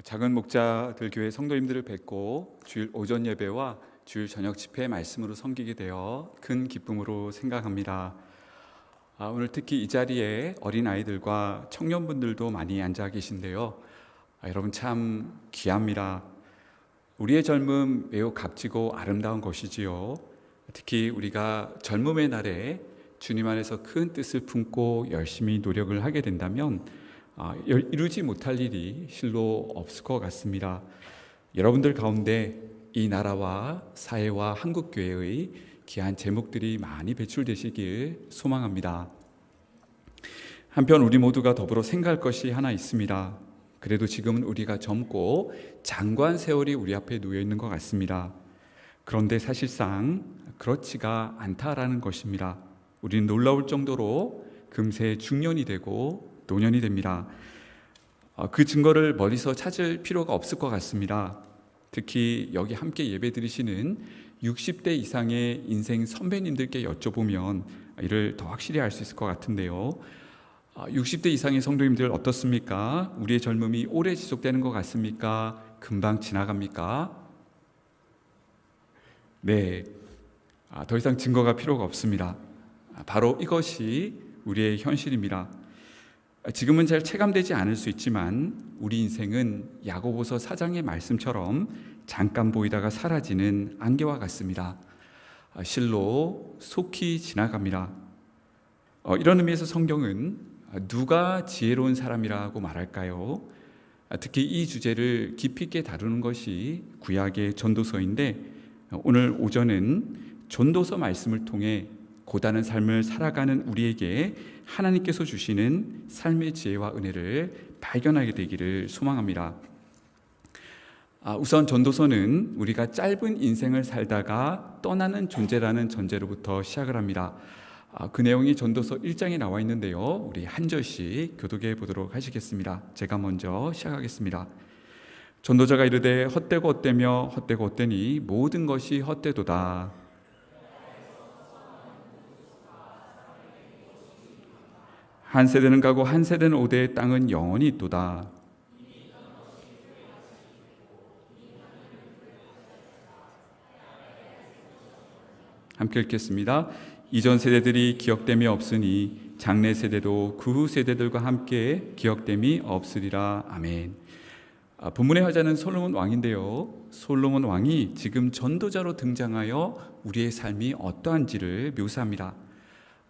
작은 목자들 교회 성도님들을 뵙고 주일 오전 예배와 주일 저녁 집회 말씀으로 섬기게 되어 큰 기쁨으로 생각합니다. 오늘 특히 이 자리에 어린 아이들과 청년분들도 많이 앉아 계신데요. 여러분 참 귀합니다. 우리의 젊음 매우 값지고 아름다운 것이지요. 특히 우리가 젊음의 날에 주님 안에서 큰 뜻을 품고 열심히 노력을 하게 된다면 이루지 못할 일이 실로 없을 것 같습니다. 여러분들 가운데 이 나라와 사회와 한국교회의 귀한 제목들이 많이 배출되시길 소망합니다. 한편 우리 모두가 더불어 생각할 것이 하나 있습니다. 그래도 지금은 우리가 젊고 장관 세월이 우리 앞에 놓여 있는 것 같습니다. 그런데 사실상 그렇지가 않다라는 것입니다. 우리는 놀라울 정도로 금세 중년이 되고 노년이 됩니다. 그 증거를 멀리서 찾을 필요가 없을 것 같습니다. 특히 여기 함께 예배드리시는 60대 이상의 인생 선배님들께 여쭤보면 이를 더 확실히 알 수 있을 것 같은데요. 60대 이상의 성도님들 어떻습니까? 우리의 젊음이 오래 지속되는 것 같습니까? 금방 지나갑니까? 네, 더 이상 증거가 필요가 없습니다. 바로 이것이 우리의 현실입니다. 지금은 잘 체감되지 않을 수 있지만 우리 인생은 야고보서 4장의 말씀처럼 잠깐 보이다가 사라지는 안개와 같습니다. 실로 속히 지나갑니다. 이런 의미에서 성경은 누가 지혜로운 사람이라고 말할까요? 특히 이 주제를 깊이 있게 다루는 것이 구약의 전도서인데 오늘 오전은 전도서 말씀을 통해 고단한 삶을 살아가는 우리에게 하나님께서 주시는 삶의 지혜와 은혜를 발견하게 되기를 소망합니다. 우선 전도서는 우리가 짧은 인생을 살다가 떠나는 존재라는 전제로부터 시작을 합니다. 그 내용이 전도서 1장에 나와 있는데요. 우리 한 절씩 교독해 보도록 하시겠습니다. 제가 먼저 시작하겠습니다. 전도자가 이르되 헛되고 헛되며 헛되고 헛되니 모든 것이 헛되도다. 한 세대는 가고 한 세대는 오되 땅은 영원히 있도다. 함께 읽겠습니다. 이전 세대들이 기억됨이 없으니 장래 세대도 그 후 세대들과 함께 기억됨이 없으리라. 아멘. 본문의 화자는 솔로몬 왕인데요. 솔로몬 왕이 지금 전도자로 등장하여 우리의 삶이 어떠한지를 묘사합니다.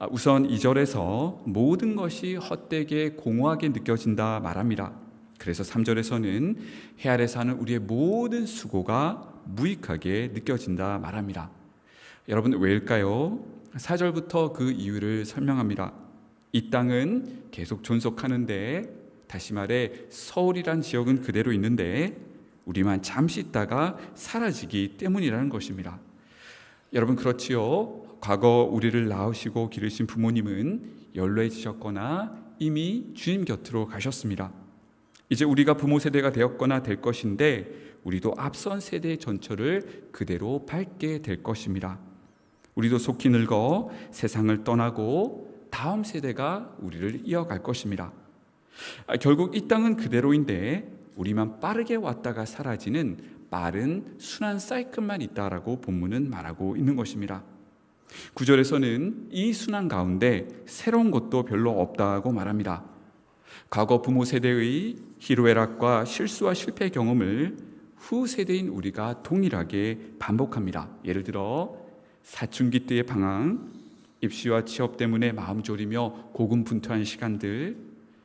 우선 2절에서 모든 것이 헛되게 공허하게 느껴진다 말합니다. 그래서 3절에서는 해 아래 사는 우리의 모든 수고가 무익하게 느껴진다 말합니다. 여러분 왜일까요? 4절부터 그 이유를 설명합니다. 이 땅은 계속 존속하는데, 다시 말해 서울이란 지역은 그대로 있는데 우리만 잠시 있다가 사라지기 때문이라는 것입니다. 여러분 그렇지요? 과거 우리를 낳으시고 기르신 부모님은 연로해지셨거나 이미 주님 곁으로 가셨습니다. 이제 우리가 부모 세대가 되었거나 될 것인데 우리도 앞선 세대의 전철을 그대로 밟게 될 것입니다. 우리도 속히 늙어 세상을 떠나고 다음 세대가 우리를 이어갈 것입니다. 결국 이 땅은 그대로인데 우리만 빠르게 왔다가 사라지는 빠른 순환 사이클만 있다라고 본문은 말하고 있는 것입니다. 9절에서는 이 순환 가운데 새로운 것도 별로 없다고 말합니다. 과거 부모 세대의 희로애락과 실수와 실패 경험을 후 세대인 우리가 동일하게 반복합니다. 예를 들어 사춘기 때의 방황, 입시와 취업 때문에 마음 졸이며 고군분투한 시간들,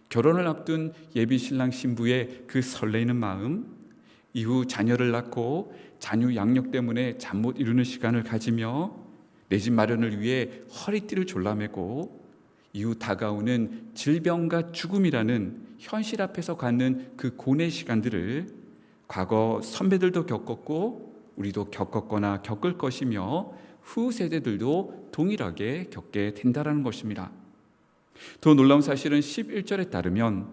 결혼을 앞둔 예비 신랑 신부의 그 설레이는 마음, 이후 자녀를 낳고 자녀 양육 때문에 잠 못 이루는 시간을 가지며 내 집 마련을 위해 허리띠를 졸라매고 이후 다가오는 질병과 죽음이라는 현실 앞에서 갖는 그 고뇌 시간들을 과거 선배들도 겪었고 우리도 겪었거나 겪을 것이며 후 세대들도 동일하게 겪게 된다는 것입니다. 더 놀라운 사실은 11절에 따르면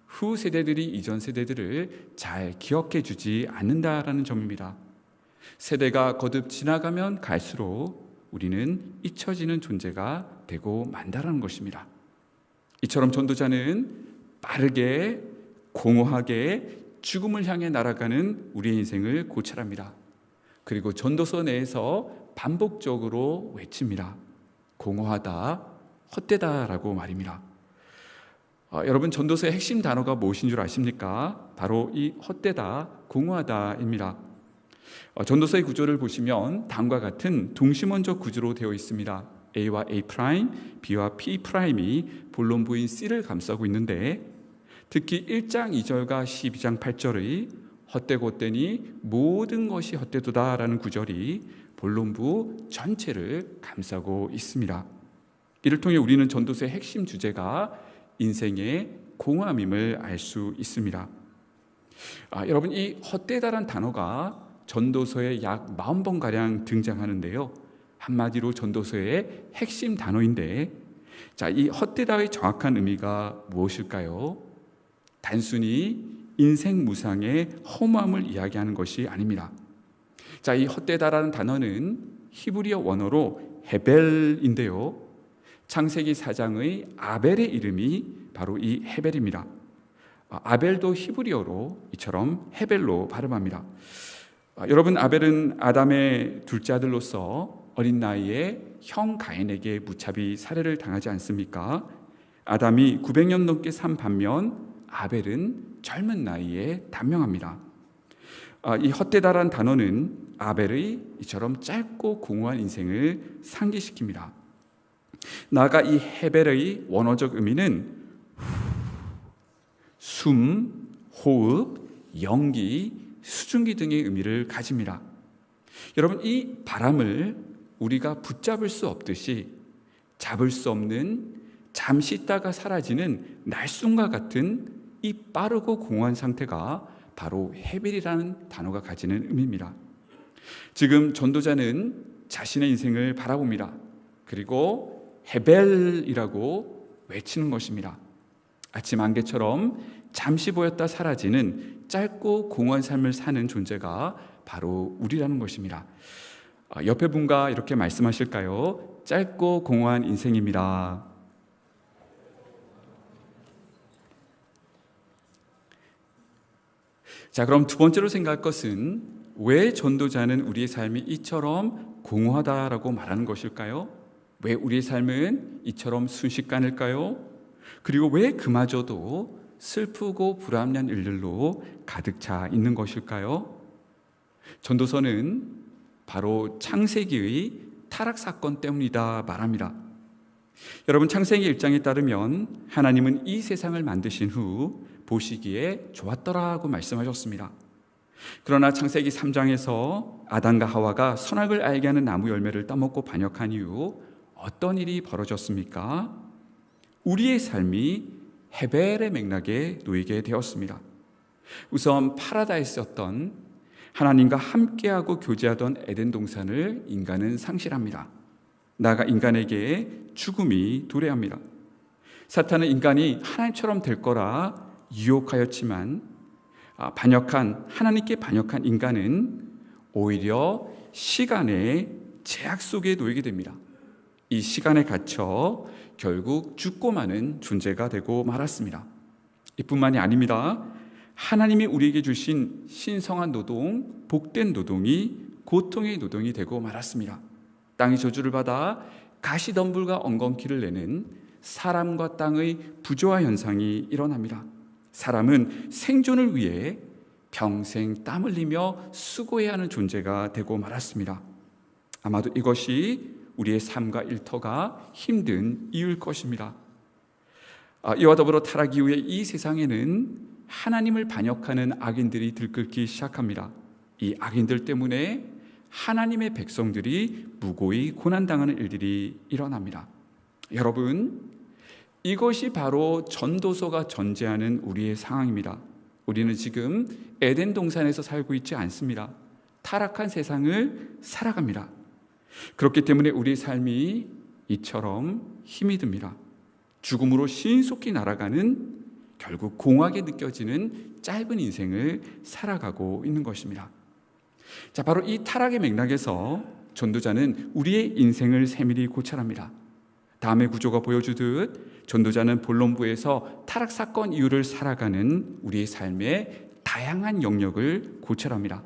후 세대들이 이전 세대들을 잘 기억해 주지 않는다라는 점입니다. 세대가 거듭 지나가면 갈수록 우리는 잊혀지는 존재가 되고 만다라는 것입니다. 이처럼 전도자는 빠르게 공허하게 죽음을 향해 날아가는 우리의 인생을 고찰합니다. 그리고 전도서 내에서 반복적으로 외칩니다. 공허하다, 헛되다라고 말입니다. 여러분, 전도서의 핵심 단어가 무엇인 줄 아십니까? 바로 이 헛되다, 공허하다입니다. 전도서의 구조를 보시면 다음과 같은 동심원적 구조로 되어 있습니다. A와 A', B와 P'이 본론부인 C를 감싸고 있는데, 특히 1장 2절과 12장 8절의 헛되고 헛되니 모든 것이 헛되도다라는 구절이 본론부 전체를 감싸고 있습니다. 이를 통해 우리는 전도서의 핵심 주제가 인생의 공허함임을 알 수 있습니다. 여러분, 이 헛되다란 단어가 전도서에 약 40번가량 등장하는데요, 한마디로 전도서의 핵심 단어인데, 이 헛되다의 정확한 의미가 무엇일까요? 단순히 인생 무상의 허무함을 이야기하는 것이 아닙니다. 이 헛되다라는 단어는 히브리어 원어로 헤벨인데요, 창세기 4장의 아벨의 이름이 바로 이 헤벨입니다. 아벨도 히브리어로 이처럼 헤벨로 발음합니다. 여러분, 아벨은 아담의 둘째 아들로서 어린 나이에 형 가인에게 무차비 살해를 당하지 않습니까? 아담이 900년 넘게 산 반면 아벨은 젊은 나이에 단명합니다. 이 헛되다라는 단어는 아벨의 이처럼 짧고 공허한 인생을 상기시킵니다. 나아가 이 헤벨의 원어적 의미는 숨, 호흡, 연기, 수증기 등의 의미를 가집니다. 여러분, 이 바람을 우리가 붙잡을 수 없듯이 잡을 수 없는, 잠시 있다가 사라지는 날숨과 같은 이 빠르고 공허한 상태가 바로 헤벨이라는 단어가 가지는 의미입니다. 지금 전도자는 자신의 인생을 바라봅니다. 그리고 헤벨이라고 외치는 것입니다. 아침 안개처럼 잠시 보였다 사라지는 짧고 공허한 삶을 사는 존재가 바로 우리라는 것입니다. 옆에 분과 이렇게 말씀하실까요? 짧고 공허한 인생입니다. 그럼 두 번째로 생각할 것은, 왜 전도자는 우리의 삶이 이처럼 공허하다라고 말하는 것일까요? 왜 우리의 삶은 이처럼 순식간일까요? 그리고 왜 그마저도 슬프고 불합리한 일들로 가득 차 있는 것일까요? 전도서는 바로 창세기의 타락 사건 때문이다 말합니다. 여러분, 창세기 1장에 따르면 하나님은 이 세상을 만드신 후 보시기에 좋았더라고 말씀하셨습니다. 그러나 창세기 3장에서 아담과 하와가 선악을 알게 하는 나무 열매를 따먹고 반역한 이후 어떤 일이 벌어졌습니까? 우리의 삶이 헤벨의 맥락에 놓이게 되었습니다. 우선 파라다이스였던, 하나님과 함께하고 교제하던 에덴 동산을 인간은 상실합니다. 나아가 인간에게 죽음이 도래합니다. 사탄은 인간이 하나님처럼 될 거라 유혹하였지만, 하나님께 반역한 인간은 오히려 시간의 제약 속에 놓이게 됩니다. 이 시간에 갇혀 결국 죽고 마는 존재가 되고 말았습니다. 이뿐만이 아닙니다. 하나님이 우리에게 주신 신성한 노동, 복된 노동이 고통의 노동이 되고 말았습니다. 땅이 저주를 받아 가시덤불과 엉겅퀴를 내는 사람과 땅의 부조화 현상이 일어납니다. 사람은 생존을 위해 평생 땀 흘리며 수고해야 하는 존재가 되고 말았습니다. 아마도 이것이 우리의 삶과 일터가 힘든 이유일 것입니다. 이와 더불어 타락 이후에 이 세상에는 하나님을 반역하는 악인들이 들끓기 시작합니다. 이 악인들 때문에 하나님의 백성들이 무고히 고난당하는 일들이 일어납니다. 여러분, 이것이 바로 전도서가 전제하는 우리의 상황입니다. 우리는 지금 에덴 동산에서 살고 있지 않습니다. 타락한 세상을 살아갑니다. 그렇기 때문에 우리의 삶이 이처럼 힘이 듭니다. 죽음으로 신속히 날아가는, 결국 공허하게 느껴지는 짧은 인생을 살아가고 있는 것입니다. 바로 이 타락의 맥락에서 전도자는 우리의 인생을 세밀히 고찰합니다. 다음의 구조가 보여주듯 전도자는 본론부에서 타락 사건 이후를 살아가는 우리의 삶의 다양한 영역을 고찰합니다.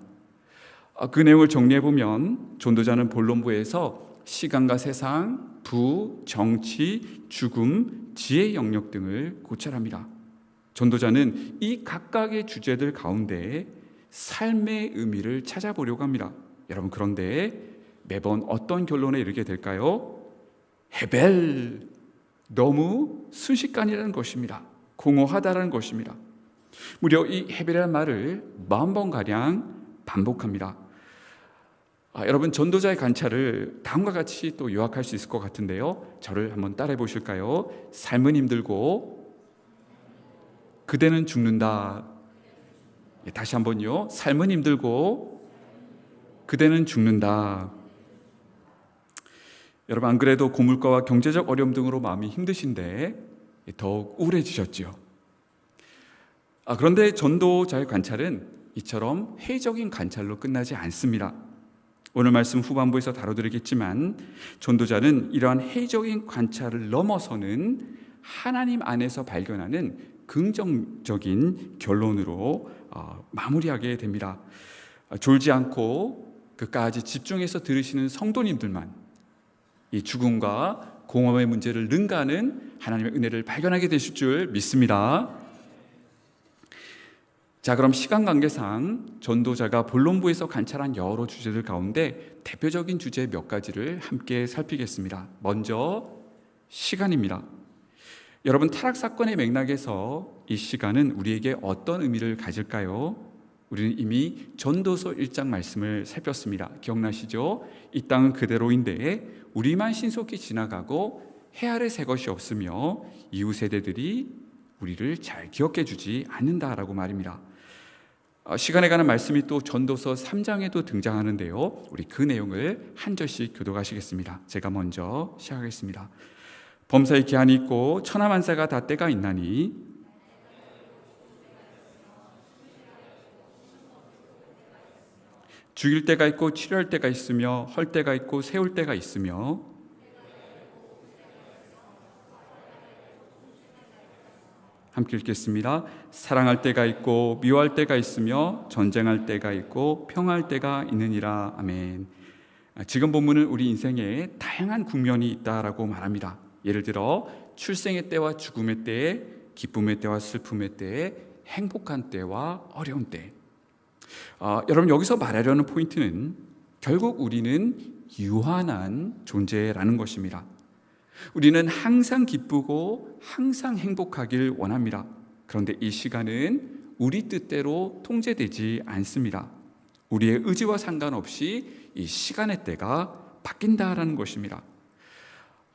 그 내용을 정리해보면 전도자는 본론부에서 시간과 세상, 부, 정치, 죽음, 지혜 영역 등을 고찰합니다. 전도자는 이 각각의 주제들 가운데 삶의 의미를 찾아보려고 합니다. 여러분, 그런데 매번 어떤 결론에 이르게 될까요? 헤벨, 너무 순식간이라는 것입니다. 공허하다라는 것입니다. 무려 이 헤벨이라는 말을 40번가량 반복합니다. 여러분, 전도자의 관찰을 다음과 같이 또 요약할 수 있을 것 같은데요, 저를 한번 따라해 보실까요? 삶은 힘들고 그대는 죽는다. 다시 한번요. 삶은 힘들고 그대는 죽는다. 여러분, 안 그래도 고물가와 경제적 어려움 등으로 마음이 힘드신데 더욱 우울해지셨죠. 그런데 전도자의 관찰은 이처럼 회의적인 관찰로 끝나지 않습니다. 오늘 말씀 후반부에서 다뤄드리겠지만 전도자는 이러한 회의적인 관찰을 넘어서는 하나님 안에서 발견하는 긍정적인 결론으로 마무리하게 됩니다. 졸지 않고 끝까지 집중해서 들으시는 성도님들만 이 죽음과 공허의 문제를 능가하는 하나님의 은혜를 발견하게 되실 줄 믿습니다. 자, 그럼 시간 관계상 전도자가 본론부에서 관찰한 여러 주제들 가운데 대표적인 주제 몇 가지를 함께 살피겠습니다. 먼저 시간입니다. 여러분, 타락 사건의 맥락에서 이 시간은 우리에게 어떤 의미를 가질까요? 우리는 이미 전도서 1장 말씀을 살폈습니다. 기억나시죠? 이 땅은 그대로인데 우리만 신속히 지나가고 헤아릴 새 것이 없으며 이후 세대들이 우리를 잘 기억해 주지 않는다라고 말입니다. 시간에 관한 말씀이 또 전도서 3장에도 등장하는데요, 우리 그 내용을 한 절씩 교독하시겠습니다. 제가 먼저 시작하겠습니다. 범사의 기한이 있고 천하만사가 다 때가 있나니 죽일 때가 있고 치료할 때가 있으며 헐 때가 있고 세울 때가 있으며 함께 읽겠습니다. 사랑할 때가 있고 미워할 때가 있으며 전쟁할 때가 있고 평화할 때가 있느니라. 아멘. 지금 본문은 우리 인생에 다양한 국면이 있다라고 말합니다. 예를 들어 출생의 때와 죽음의 때에, 기쁨의 때와 슬픔의 때에, 행복한 때와 어려운 때. 여러분, 여기서 말하려는 포인트는 결국 우리는 유한한 존재라는 것입니다. 우리는 항상 기쁘고 항상 행복하길 원합니다. 그런데 이 시간은 우리 뜻대로 통제되지 않습니다. 우리의 의지와 상관없이 이 시간의 때가 바뀐다라는 것입니다.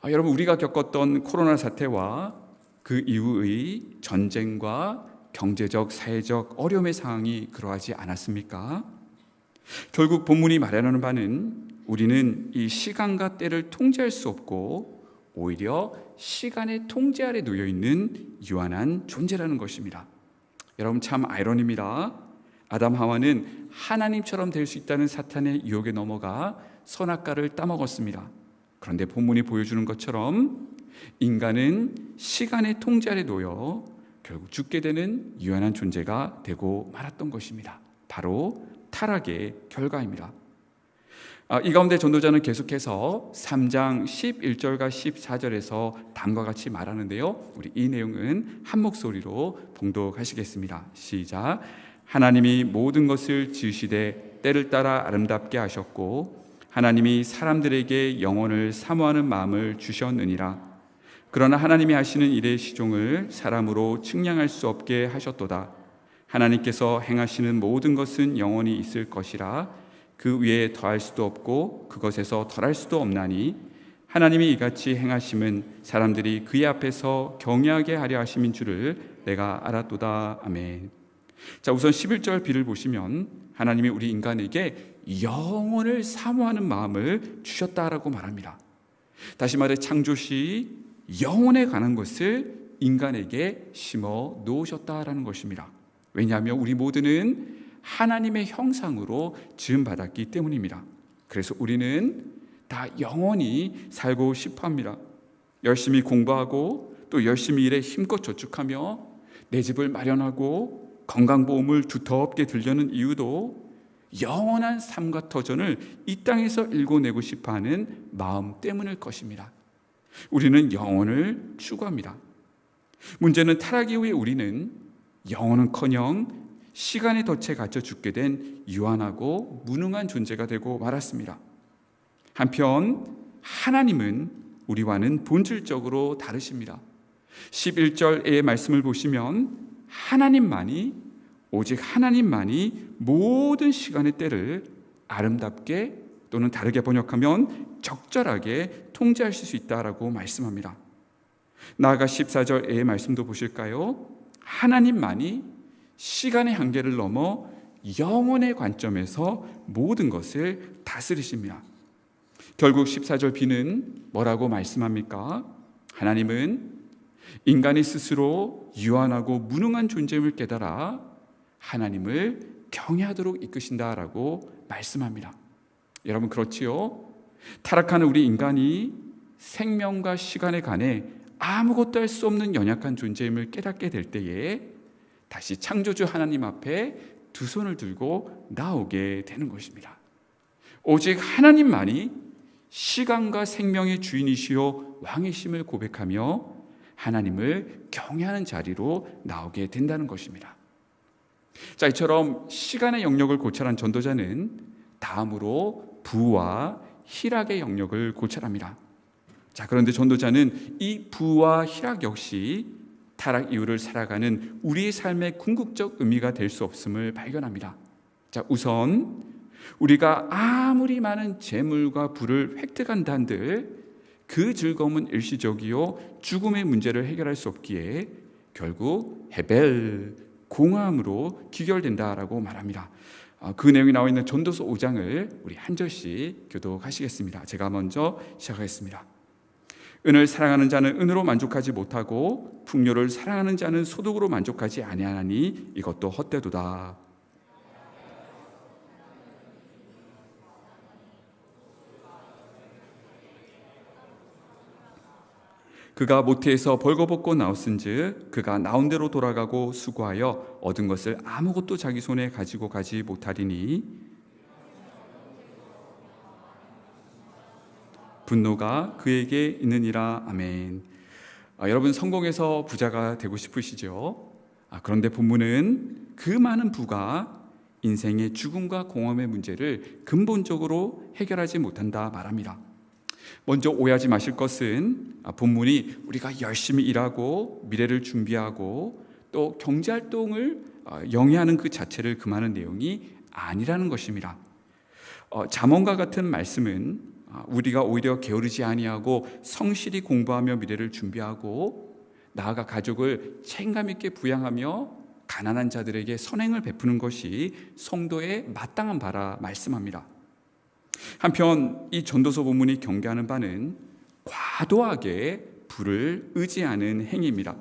여러분, 우리가 겪었던 코로나 사태와 그 이후의 전쟁과 경제적, 사회적 어려움의 상황이 그러하지 않았습니까? 결국 본문이 말하는 바는 우리는 이 시간과 때를 통제할 수 없고 오히려 시간의 통제 아래 놓여 있는 유한한 존재라는 것입니다. 여러분, 참 아이러니입니다. 아담 하와는 하나님처럼 될 수 있다는 사탄의 유혹에 넘어가 선악과를 따먹었습니다. 그런데 본문이 보여주는 것처럼 인간은 시간의 통제 아래 놓여 결국 죽게 되는 유한한 존재가 되고 말았던 것입니다. 바로 타락의 결과입니다. 이 가운데 전도자는 계속해서 3장 11절과 14절에서 다음과 같이 말하는데요, 우리 이 내용은 한 목소리로 봉독하시겠습니다. 시작. 하나님이 모든 것을 지으시되 때를 따라 아름답게 하셨고 하나님이 사람들에게 영혼을 사모하는 마음을 주셨느니라. 그러나 하나님이 하시는 일의 시종을 사람으로 측량할 수 없게 하셨도다. 하나님께서 행하시는 모든 것은 영원히 있을 것이라. 그 위에 더할 수도 없고 그것에서 덜할 수도 없나니 하나님이 이같이 행하심은 사람들이 그의 앞에서 경외하게 하려 하심인 줄을 내가 알았도다. 아멘. 자, 우선 11절 B를 보시면 하나님이 우리 인간에게 영혼을 사모하는 마음을 주셨다라고 말합니다. 다시 말해 창조시 영혼에 관한 것을 인간에게 심어 놓으셨다라는 것입니다. 왜냐하면 우리 모두는 하나님의 형상으로 지음받았기 때문입니다. 그래서 우리는 다 영원히 살고 싶어 합니다. 열심히 공부하고 또 열심히 일에 힘껏 저축하며 내 집을 마련하고 건강보험을 두텁게 들려는 이유도 영원한 삶과 터전을 이 땅에서 일궈내고 싶어하는 마음 때문일 것입니다. 우리는 영혼을 추구합니다. 문제는 타락 이후에 우리는 영혼은커녕 시간의 덫에 갇혀 죽게 된 유한하고 무능한 존재가 되고 말았습니다. 한편 하나님은 우리와는 본질적으로 다르십니다. 11절의 말씀을 보시면 오직 하나님만이 모든 시간의 때를 아름답게 또는 다르게 번역하면 적절하게 통제하실 수 있다라고 말씀합니다. 나아가 14절의 말씀도 보실까요? 하나님만이 시간의 한계를 넘어 영혼의 관점에서 모든 것을 다스리십니다. 결국 14절 B는 뭐라고 말씀합니까? 하나님은 인간이 스스로 유한하고 무능한 존재임을 깨달아 하나님을 경외하도록 이끄신다라고 말씀합니다. 여러분 그렇지요? 타락하는 우리 인간이 생명과 시간에 관해 아무것도 할 수 없는 연약한 존재임을 깨닫게 될 때에 다시 창조주 하나님 앞에 두 손을 들고 나오게 되는 것입니다. 오직 하나님만이 시간과 생명의 주인이시요 왕이심을 고백하며 하나님을 경외하는 자리로 나오게 된다는 것입니다. 자, 이처럼 시간의 영역을 고찰한 전도자는 다음으로 부와 희락의 영역을 고찰합니다. 자, 그런데 전도자는 이 부와 희락 역시 타락 이후를 살아가는 우리의 삶의 궁극적 의미가 될 수 없음을 발견합니다. 자, 우선 우리가 아무리 많은 재물과 부를 획득한다 한들 그 즐거움은 일시적이요 죽음의 문제를 해결할 수 없기에 결국 헤벨, 공허함으로 귀결된다라고 말합니다. 그 내용이 나와 있는 전도서 5장을 우리 한 절씩 교독하시겠습니다. 제가 먼저 시작하겠습니다. 은을 사랑하는 자는 은으로 만족하지 못하고 풍요를 사랑하는 자는 소득으로 만족하지 아니하나니 이것도 헛되도다. 그가 모태에서 벌거벗고 나왔은즉 그가 나온 대로 돌아가고 수고하여 얻은 것을 아무것도 자기 손에 가지고 가지 못하리니 분노가 그에게 있느니라. 아멘. 여러분 성공해서 부자가 되고 싶으시죠? 그런데 본문은 그 많은 부가 인생의 죽음과 공허의 문제를 근본적으로 해결하지 못한다 말합니다. 먼저 오해하지 마실 것은 본문이 우리가 열심히 일하고 미래를 준비하고 또 경제활동을 영위하는 그 자체를 금하는 내용이 아니라는 것입니다. 잠언과 같은 말씀은 우리가 오히려 게으르지 아니하고 성실히 공부하며 미래를 준비하고 나아가 가족을 책임감 있게 부양하며 가난한 자들에게 선행을 베푸는 것이 성도의 마땅한 바라 말씀합니다. 한편 이 전도서 본문이 경계하는 바는 과도하게 부를 의지하는 행위입니다.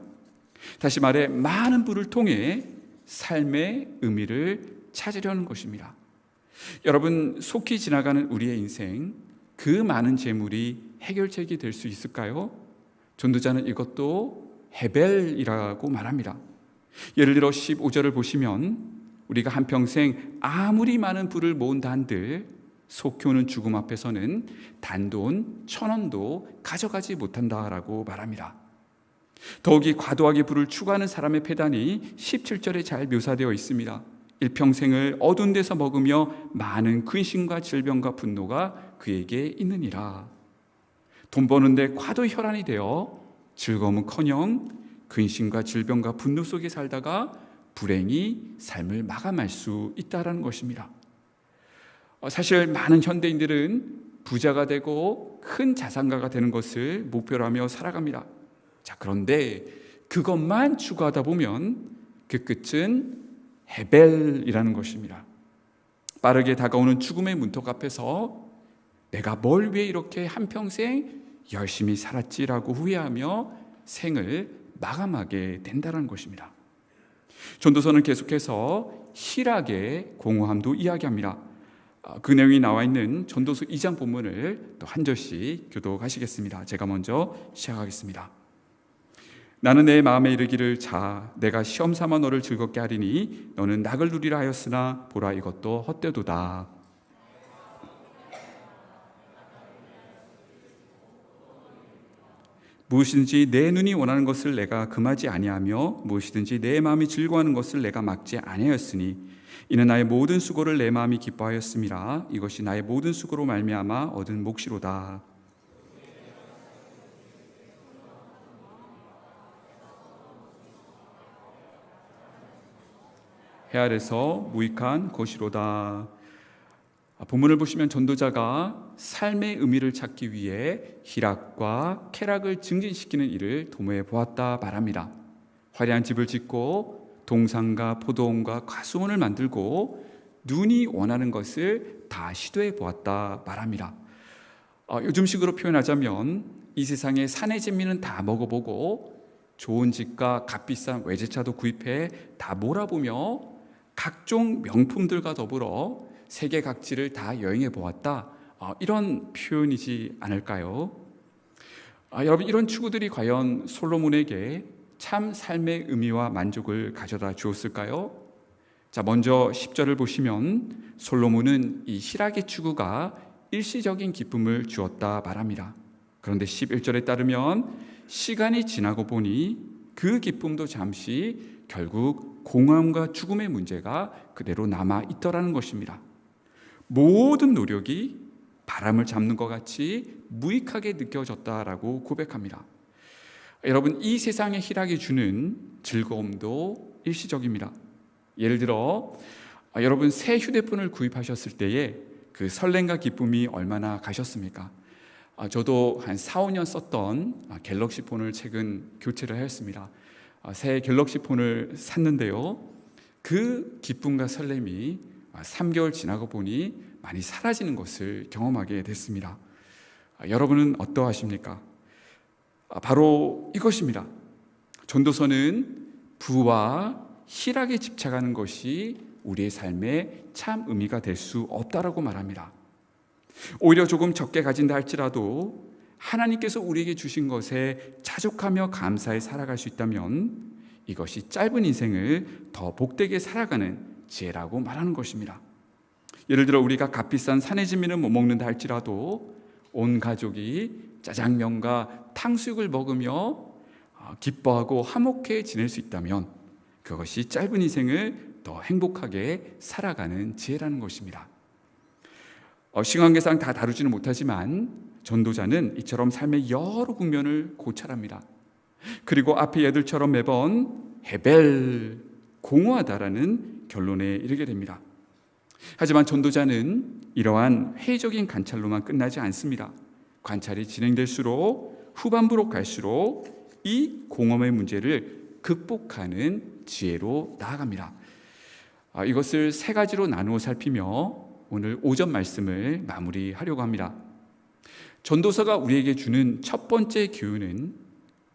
다시 말해 많은 부를 통해 삶의 의미를 찾으려는 것입니다. 여러분 속히 지나가는 우리의 인생 그 많은 재물이 해결책이 될 수 있을까요? 전도자는 이것도 헤벨이라고 말합니다. 예를 들어 15절을 보시면 우리가 한평생 아무리 많은 부를 모은다 한들 속히 오는 죽음 앞에서는 단돈 1,000원도 가져가지 못한다라고 말합니다. 더욱이 과도하게 부를 추구하는 사람의 패단이 17절에 잘 묘사되어 있습니다. 일평생을 어두운 데서 먹으며 많은 근심과 질병과 분노가 그에게 있느니라. 돈 버는데 과도 혈안이 되어 즐거움은커녕 근심과 질병과 분노 속에 살다가 불행히 삶을 마감할 수 있다는 것입니다. 사실 많은 현대인들은 부자가 되고 큰 자산가가 되는 것을 목표로 하며 살아갑니다. 자, 그런데 그것만 추구하다 보면 그 끝은 헤벨이라는 것입니다. 빠르게 다가오는 죽음의 문턱 앞에서 내가 뭘 위해 이렇게 한평생 열심히 살았지라고 후회하며 생을 마감하게 된다는 것입니다. 전도서는 계속해서 희락의 공허함도 이야기합니다. 그 내용이 나와 있는 전도서 2장 본문을 또 한 절씩 교독하시겠습니다. 제가 먼저 시작하겠습니다. 나는 내 마음에 이르기를 자 내가 시험 삼아 너를 즐겁게 하리니 너는 낙을 누리라 하였으나 보라 이것도 헛되도다. 무엇이든지 내 눈이 원하는 것을 내가 금하지 아니하며 무엇이든지 내 마음이 즐거워하는 것을 내가 막지 아니하였으니 이는 나의 모든 수고를 내 마음이 기뻐하였음이라. 이것이 나의 모든 수고로 말미암아 얻은 몫이로다. 해 아래서 무익한 것이로다. 본문을 보시면 전도자가 삶의 의미를 찾기 위해 희락과 쾌락을 증진시키는 일을 도모해 보았다 말합니다. 화려한 집을 짓고 동산과 포도원과 과수원을 만들고 눈이 원하는 것을 다 시도해 보았다 말합니다. 요즘식으로 표현하자면 이 세상의 산의 진미는 다 먹어보고 좋은 집과 값비싼 외제차도 구입해 다 몰아보며 각종 명품들과 더불어 세계 각지를 다 여행해 보았다, 이런 표현이지 않을까요? 여러분, 이런 추구들이 과연 솔로몬에게 참 삶의 의미와 만족을 가져다 주었을까요? 자, 먼저 10절을 보시면 솔로몬은 이 희락의 추구가 일시적인 기쁨을 주었다 말합니다. 그런데 11절에 따르면 시간이 지나고 보니 그 기쁨도 잠시 결국 공허함과 죽음의 문제가 그대로 남아 있더라는 것입니다. 모든 노력이 바람을 잡는 것 같이 무익하게 느껴졌다라고 고백합니다. 여러분, 이 세상의 희락이 주는 즐거움도 일시적입니다. 예를 들어 여러분 새 휴대폰을 구입하셨을 때에 그 설렘과 기쁨이 얼마나 가셨습니까? 저도 한 4, 5년 썼던 갤럭시 폰을 최근 교체를 하였습니다. 새 갤럭시 폰을 샀는데요, 그 기쁨과 설렘이 3개월 지나고 보니 많이 사라지는 것을 경험하게 됐습니다. 여러분은 어떠하십니까? 바로 이것입니다. 전도서는 부와 희락에 집착하는 것이 우리의 삶에 참 의미가 될 수 없다라고 말합니다. 오히려 조금 적게 가진다 할지라도 하나님께서 우리에게 주신 것에 자족하며 감사해 살아갈 수 있다면 이것이 짧은 인생을 더 복되게 살아가는 지혜라고 말하는 것입니다. 예를 들어 우리가 값비싼 산의 진미는 못 먹는다 할지라도 온 가족이 짜장면과 탕수육을 먹으며 기뻐하고 화목해 지낼 수 있다면 그것이 짧은 인생을 더 행복하게 살아가는 지혜라는 것입니다. 시간계상 다 다루지는 못하지만 전도자는 이처럼 삶의 여러 국면을 고찰합니다. 그리고 앞에 얘들처럼 매번 헤벨, 공허하다라는 결론에 이르게 됩니다. 하지만 전도자는 이러한 회의적인 관찰로만 끝나지 않습니다. 관찰이 진행될수록 후반부로 갈수록 이 공허의 문제를 극복하는 지혜로 나아갑니다. 이것을 세 가지로 나누어 살피며 오늘 오전 말씀을 마무리하려고 합니다. 전도서가 우리에게 주는 첫 번째 교훈은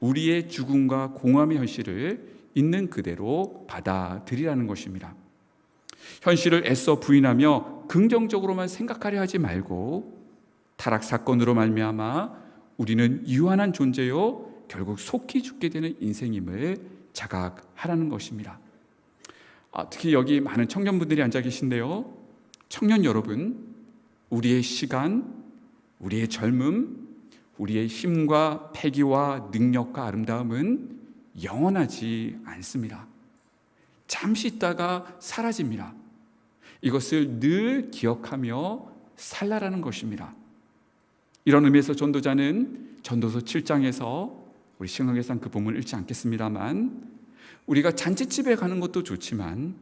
우리의 죽음과 공허함의 현실을 있는 그대로 받아들이라는 것입니다. 현실을 애써 부인하며 긍정적으로만 생각하려 하지 말고 타락 사건으로 말미암아 우리는 유한한 존재요 결국 속히 죽게 되는 인생임을 자각하라는 것입니다. 특히 여기 많은 청년분들이 앉아 계신데요, 청년 여러분, 우리의 시간, 우리의 젊음, 우리의 힘과 패기와 능력과 아름다움은 영원하지 않습니다. 잠시 있다가 사라집니다. 이것을 늘 기억하며 살라라는 것입니다. 이런 의미에서 전도자는 전도서 7장에서 우리 신학예상 그 본문을 읽지 않겠습니다만 우리가 잔치집에 가는 것도 좋지만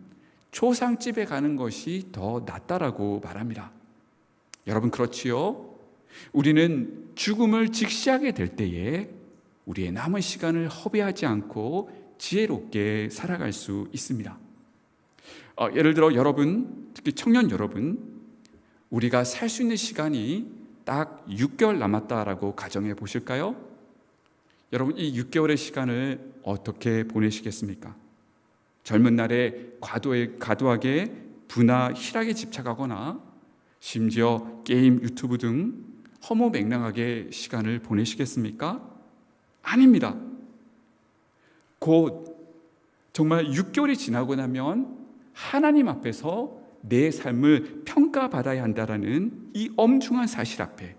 초상집에 가는 것이 더 낫다라고 말합니다. 여러분, 그렇지요? 우리는 죽음을 직시하게 될 때에 우리의 남은 시간을 허비하지 않고 지혜롭게 살아갈 수 있습니다. 예를 들어 여러분, 특히 청년 여러분, 우리가 살 수 있는 시간이 딱 6개월 남았다라고 가정해 보실까요? 여러분, 이 6개월의 시간을 어떻게 보내시겠습니까? 젊은 날에 과도하게 부나 희락에 집착하거나 심지어 게임, 유튜브 등 허무맹랑하게 시간을 보내시겠습니까? 아닙니다. 곧 정말 6개월이 지나고 나면 하나님 앞에서 내 삶을 평가받아야 한다라는 이 엄중한 사실 앞에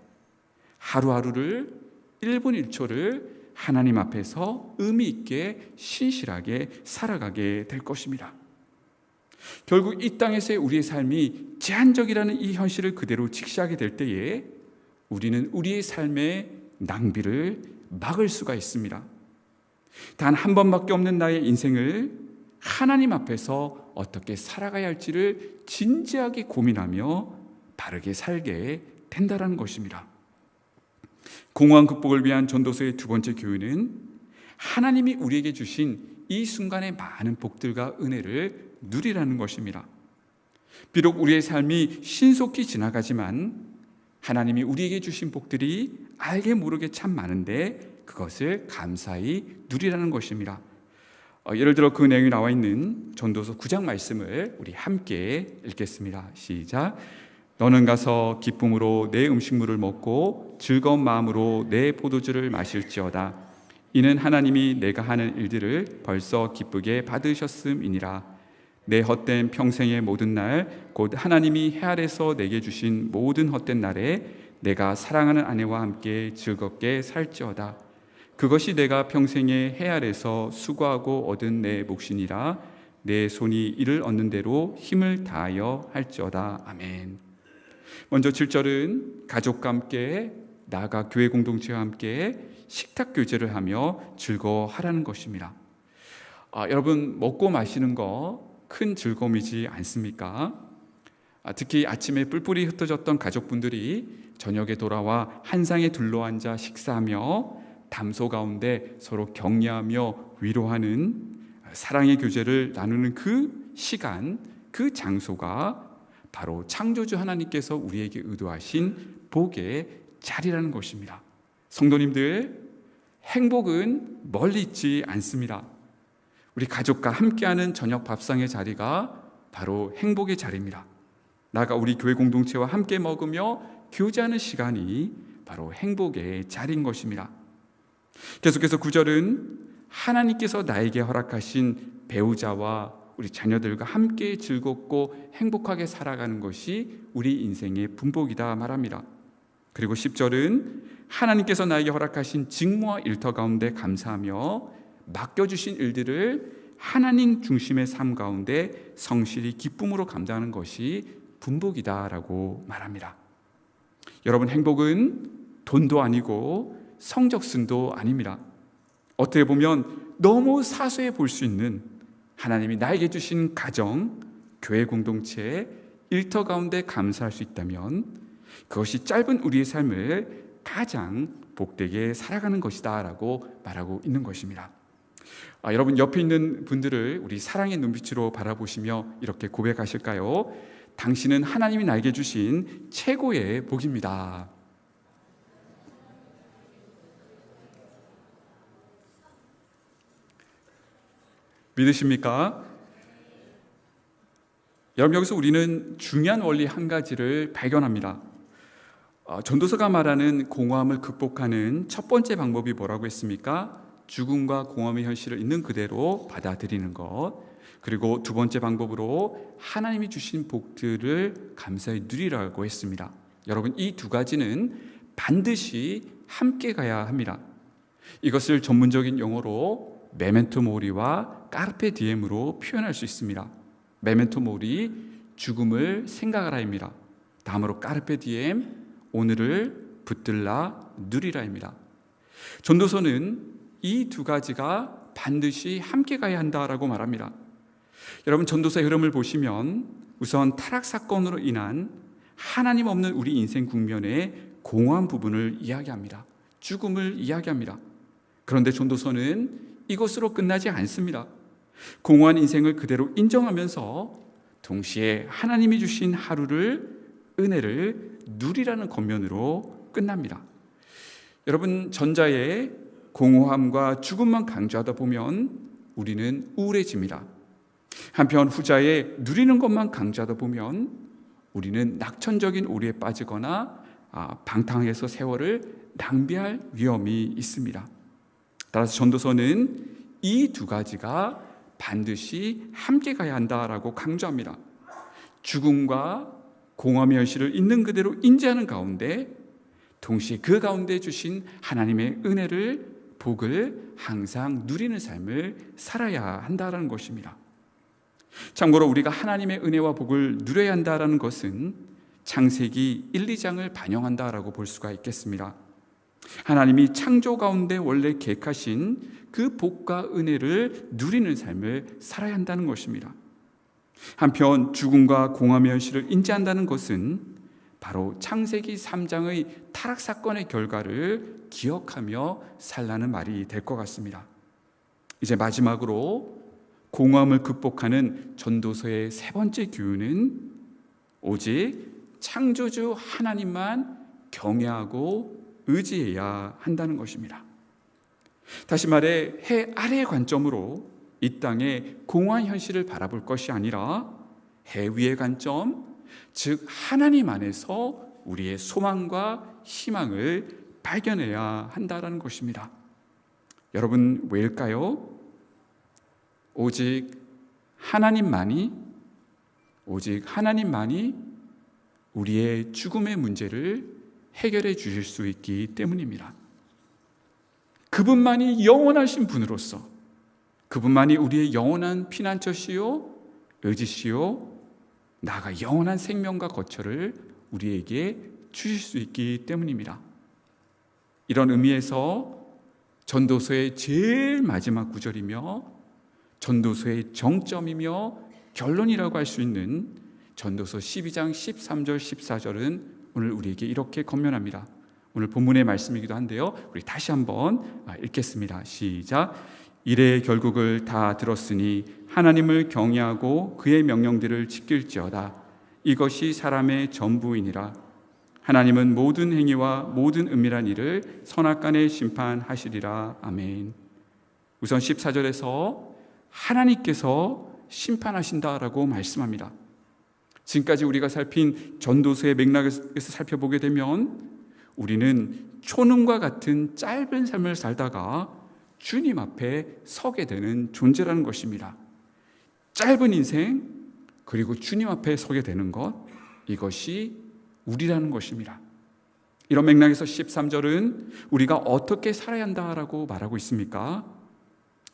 하루하루를 1분 1초를 하나님 앞에서 의미 있게 신실하게 살아가게 될 것입니다. 결국 이 땅에서의 우리의 삶이 제한적이라는 이 현실을 그대로 직시하게 될 때에 우리는 우리의 삶의 낭비를 막을 수가 있습니다. 단 한 번밖에 없는 나의 인생을 하나님 앞에서 어떻게 살아가야 할지를 진지하게 고민하며 바르게 살게 된다는 것입니다. 공허한 극복을 위한 전도서의 두 번째 교훈은 하나님이 우리에게 주신 이 순간의 많은 복들과 은혜를 누리라는 것입니다. 비록 우리의 삶이 신속히 지나가지만 하나님이 우리에게 주신 복들이 알게 모르게 참 많은데 그것을 감사히 누리라는 것입니다. 예를 들어 그 내용이 나와 있는 전도서 9장 말씀을 우리 함께 읽겠습니다. 시작. 너는 가서 기쁨으로 내 음식물을 먹고 즐거운 마음으로 내 포도주를 마실지어다. 이는 하나님이 내가 하는 일들을 벌써 기쁘게 받으셨음이니라. 내 헛된 평생의 모든 날 곧 하나님이 해 아래서 내게 주신 모든 헛된 날에 내가 사랑하는 아내와 함께 즐겁게 살지어다. 그것이 내가 평생에 해 아래서 수고하고 얻은 내 몫이니라. 내 손이 이를 얻는 대로 힘을 다하여 할지어다. 아멘. 먼저 7절은 가족과 함께 나아가 교회 공동체와 함께 식탁 교제를 하며 즐거워하라는 것입니다. 여러분, 먹고 마시는 거 큰 즐거움이지 않습니까? 특히 아침에 뿔뿔이 흩어졌던 가족분들이 저녁에 돌아와 한 상에 둘러앉아 식사하며 담소 가운데 서로 격려하며 위로하는 사랑의 교제를 나누는 그 시간, 그 장소가 바로 창조주 하나님께서 우리에게 의도하신 복의 자리라는 것입니다. 성도님들, 행복은 멀리 있지 않습니다. 우리 가족과 함께하는 저녁 밥상의 자리가 바로 행복의 자리입니다. 나아가 우리 교회 공동체와 함께 먹으며 교제하는 시간이 바로 행복의 자리인 것입니다. 계속해서 9절은 하나님께서 나에게 허락하신 배우자와 우리 자녀들과 함께 즐겁고 행복하게 살아가는 것이 우리 인생의 분복이다 말합니다. 그리고 10절은 하나님께서 나에게 허락하신 직무와 일터 가운데 감사하며 맡겨주신 일들을 하나님 중심의 삶 가운데 성실히 기쁨으로 감당하는 것이 분복이다라고 말합니다. 여러분, 행복은 돈도 아니고 성적순도 아닙니다. 어떻게 보면 너무 사소해 볼 수 있는 하나님이 나에게 주신 가정, 교회 공동체, 일터 가운데 감사할 수 있다면 그것이 짧은 우리의 삶을 가장 복되게 살아가는 것이다 라고 말하고 있는 것입니다. 여러분, 옆에 있는 분들을 우리 사랑의 눈빛으로 바라보시며 이렇게 고백하실까요? 당신은 하나님이 나에게 주신 최고의 복입니다. 믿으십니까? 여러분, 여기서 우리는 중요한 원리 한 가지를 발견합니다. 전도서가 말하는 공허함을 극복하는 첫 번째 방법이 뭐라고 했습니까? 죽음과 공허함의 현실을 있는 그대로 받아들이는 것. 그리고 두 번째 방법으로 하나님이 주신 복들을 감사히 누리라고 했습니다. 여러분, 이 두 가지는 반드시 함께 가야 합니다. 이것을 전문적인 용어로 메멘토 모리와 까르페 디엠으로 표현할 수 있습니다. 메멘토 모리, 죽음을 생각하라입니다. 다음으로 까르페 디엠, 오늘을 붙들라 누리라입니다. 전도서는 이 두 가지가 반드시 함께 가야 한다라고 말합니다. 여러분, 전도서의 흐름을 보시면 우선 타락 사건으로 인한 하나님 없는 우리 인생 국면의 공허한 부분을 이야기합니다. 죽음을 이야기합니다. 그런데 전도서는 이것으로 끝나지 않습니다. 공허한 인생을 그대로 인정하면서 동시에 하나님이 주신 하루를, 은혜를 누리라는 겉면으로 끝납니다. 여러분, 전자의 공허함과 죽음만 강조하다 보면 우리는 우울해집니다. 한편 후자의 누리는 것만 강조하다 보면 우리는 낙천적인 오류에 빠지거나 방탕해서 세월을 낭비할 위험이 있습니다. 따라서 전도서는 이 두 가지가 반드시 함께 가야 한다라고 강조합니다. 죽음과 공허의 현실을 있는 그대로 인지하는 가운데 동시에 그 가운데 주신 하나님의 은혜를, 복을 항상 누리는 삶을 살아야 한다는 것입니다. 참고로 우리가 하나님의 은혜와 복을 누려야 한다는 것은 창세기 1, 2장을 반영한다라고 볼 수가 있겠습니다. 하나님이 창조 가운데 원래 계획하신 그 복과 은혜를 누리는 삶을 살아야 한다는 것입니다. 한편 죽음과 공허의 현실을 인지한다는 것은 바로 창세기 3장의 타락 사건의 결과를 기억하며 살라는 말이 될 것 같습니다. 이제 마지막으로 공허함을 극복하는 전도서의 세 번째 교훈은 오직 창조주 하나님만 경외하고 의지해야 한다는 것입니다. 다시 말해 해 아래의 관점으로 이 땅의 공허한 현실을 바라볼 것이 아니라 해 위의 관점, 즉 하나님 안에서 우리의 소망과 희망을 발견해야 한다는 것입니다. 여러분, 왜일까요? 오직 하나님만이 우리의 죽음의 문제를 해결해 주실 수 있기 때문입니다. 그분만이 영원하신 분으로서, 그분만이 우리의 영원한 피난처시요 의지시요 나아가 영원한 생명과 거처를 우리에게 주실 수 있기 때문입니다. 이런 의미에서 전도서의 제일 마지막 구절이며 전도서의 정점이며 결론이라고 할 수 있는 전도서 12장 13절 14절은 오늘 우리에게 이렇게 권면합니다. 오늘 본문의 말씀이기도 한데요, 우리 다시 한번 읽겠습니다. 시작. 이래 결국을 다 들었으니 하나님을 경외하고 그의 명령들을 지킬지어다. 이것이 사람의 전부이니라. 하나님은 모든 행위와 모든 은밀한 일을 선악간에 심판하시리라. 아멘. 우선 14절에서 하나님께서 심판하신다라고 말씀합니다. 지금까지 우리가 살핀 전도서의 맥락에서 살펴보게 되면 우리는 초능과 같은 짧은 삶을 살다가 주님 앞에 서게 되는 존재라는 것입니다. 짧은 인생, 그리고 주님 앞에 서게 되는 것, 이것이 우리라는 것입니다. 이런 맥락에서 13절은 우리가 어떻게 살아야 한다라고 말하고 있습니까?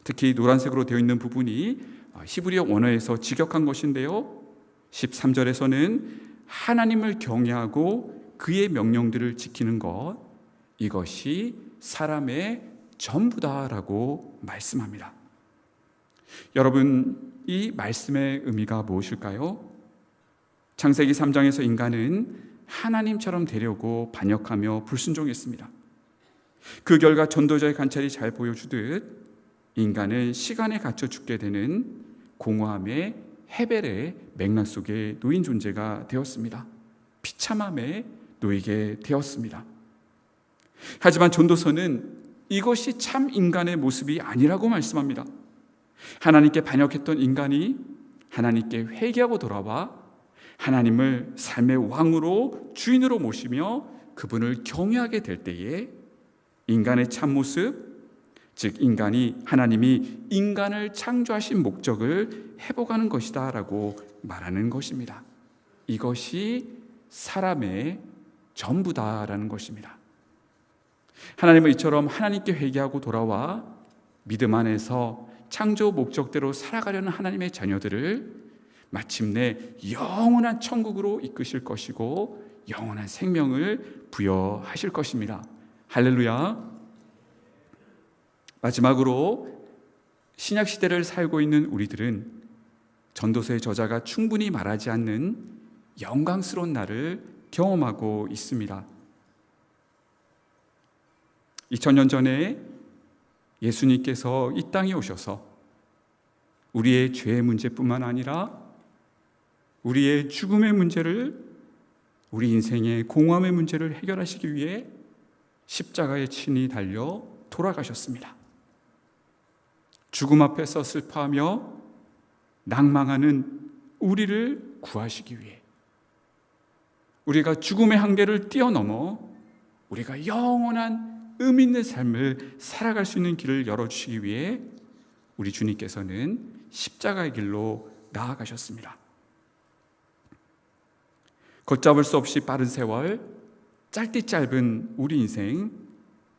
특히 노란색으로 되어 있는 부분이 히브리어 원어에서 직역한 것인데요, 13절에서는 하나님을 경외하고 그의 명령들을 지키는 것, 이것이 사람의 전부다라고 말씀합니다. 여러분, 이 말씀의 의미가 무엇일까요? 창세기 3장에서 인간은 하나님처럼 되려고 반역하며 불순종했습니다. 그 결과 전도자의 관찰이 잘 보여주듯 인간은 시간에 갇혀 죽게 되는 공허함의 헤벨의 맥락 속에 놓인 존재가 되었습니다. 비참함에 놓이게 되었습니다. 하지만 전도서는 이것이 참 인간의 모습이 아니라고 말씀합니다. 하나님께 반역했던 인간이 하나님께 회개하고 돌아와 하나님을 삶의 왕으로 주인으로 모시며 그분을 경외하게 될 때에 인간의 참모습, 즉 하나님이 인간을 창조하신 목적을 회복하는 것이다 라고 말하는 것입니다. 이것이 사람의 전부다라는 것입니다. 하나님은 이처럼 하나님께 회개하고 돌아와 믿음 안에서 창조 목적대로 살아가려는 하나님의 자녀들을 마침내 영원한 천국으로 이끄실 것이고 영원한 생명을 부여하실 것입니다. 할렐루야. 마지막으로 신약시대를 살고 있는 우리들은 전도서의 저자가 충분히 말하지 않는 영광스러운 날을 경험하고 있습니다. 2000년 전에 예수님께서 이 땅에 오셔서 우리의 죄의 문제뿐만 아니라 우리의 죽음의 문제를, 우리 인생의 공허함의 문제를 해결하시기 위해 십자가에 친히 달려 돌아가셨습니다. 죽음 앞에서 슬퍼하며 낭망하는 우리를 구하시기 위해, 우리가 죽음의 한계를 뛰어넘어 우리가 영원한 의미 있는 삶을 살아갈 수 있는 길을 열어주시기 위해 우리 주님께서는 십자가의 길로 나아가셨습니다. 걷잡을 수 없이 빠른 세월, 짧디 짧은 우리 인생,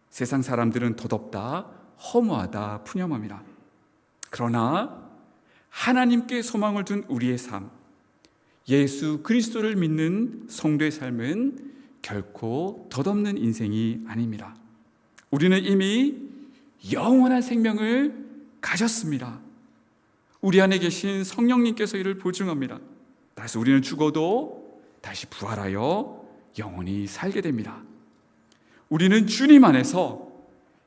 세상 사람들은 덧없다, 허무하다, 푸념합니다. 그러나 하나님께 소망을 둔 우리의 삶, 예수 그리스도를 믿는 성도의 삶은 결코 덧없는 인생이 아닙니다. 우리는 이미 영원한 생명을 가졌습니다. 우리 안에 계신 성령님께서 이를 보증합니다. 그래서 우리는 죽어도 다시 부활하여 영원히 살게 됩니다. 우리는 주님 안에서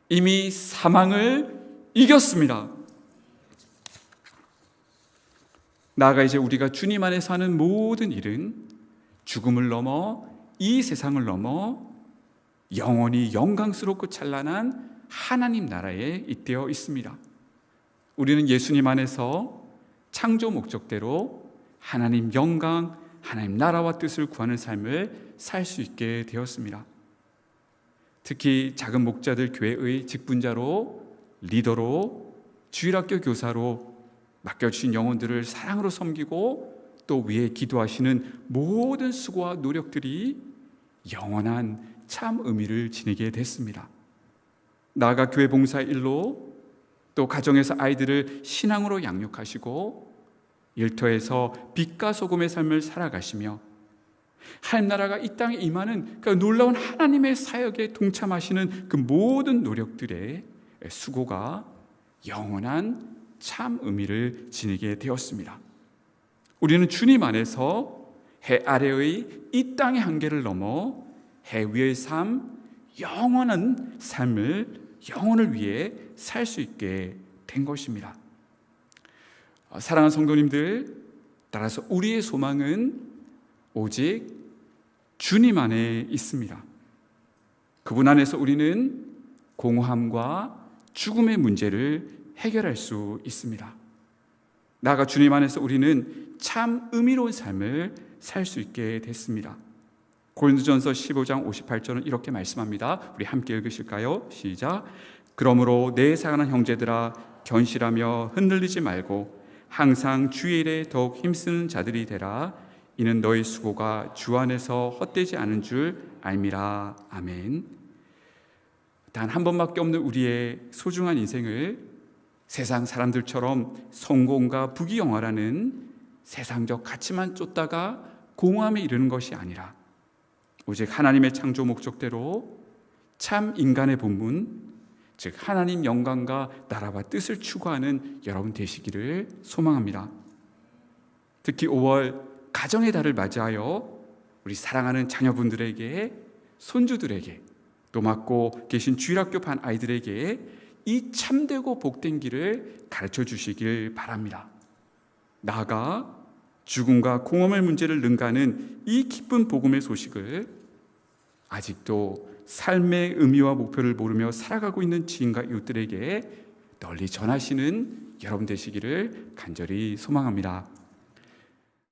이미 사망을 이겼습니다. 나아가 이제 우리가 주님 안에서 하는 모든 일은 죽음을 넘어 이 세상을 넘어 영원히 영광스럽고 찬란한 하나님 나라에 잇대어 있습니다. 우리는 예수님 안에서 창조 목적대로 하나님 영광, 하나님 나라와 뜻을 구하는 삶을 살 수 있게 되었습니다. 특히 작은 목자들 교회의 직분자로, 리더로, 주일학교 교사로 맡겨주신 영혼들을 사랑으로 섬기고 또 위에 기도하시는 모든 수고와 노력들이 영원한 참 의미를 지니게 됐습니다. 나아가 교회 봉사 일로, 또 가정에서 아이들을 신앙으로 양육하시고 일터에서 빛과 소금의 삶을 살아가시며 하나님 나라가 이 땅에 임하는 그 놀라운 하나님의 사역에 동참하시는 그 모든 노력들의 수고가 영원한 참 의미를 지니게 되었습니다. 우리는 주님 안에서 해 아래의 이 땅의 한계를 넘어 해 위의 삶, 영원한 삶을 영혼을 위해 살 수 있게 된 것입니다. 사랑하는 성도님들, 따라서 우리의 소망은 오직 주님 안에 있습니다. 그분 안에서 우리는 공허함과 죽음의 문제를 해결할 수 있습니다. 나아가 주님 안에서 우리는 참 의미로운 삶을 살 수 있게 됐습니다. 고린도전서 15장 58절은 이렇게 말씀합니다. 우리 함께 읽으실까요? 시작. 그러므로 내 사랑하는 형제들아, 견실하며 흔들리지 말고 항상 주의 일에 더욱 힘쓰는 자들이 되라. 이는 너희 수고가 주 안에서 헛되지 않은 줄 알미라. 아멘. 단 한 번밖에 없는 우리의 소중한 인생을 세상 사람들처럼 성공과 부귀영화라는 세상적 가치만 쫓다가 공허함에 이르는 것이 아니라 오직 하나님의 창조 목적대로 참 인간의 본분, 즉 하나님 영광과 나라와 뜻을 추구하는 여러분 되시기를 소망합니다. 특히 5월 가정의 달을 맞이하여 우리 사랑하는 자녀분들에게, 손주들에게, 또 맡고 계신 주일학교 반 아이들에게 이 참되고 복된 길을 가르쳐 주시길 바랍니다. 나아가 죽음과 공허의 문제를 능가하는 이 기쁜 복음의 소식을 아직도 삶의 의미와 목표를 모르며 살아가고 있는 지인과 이웃들에게 널리 전하시는 여러분 되시기를 간절히 소망합니다.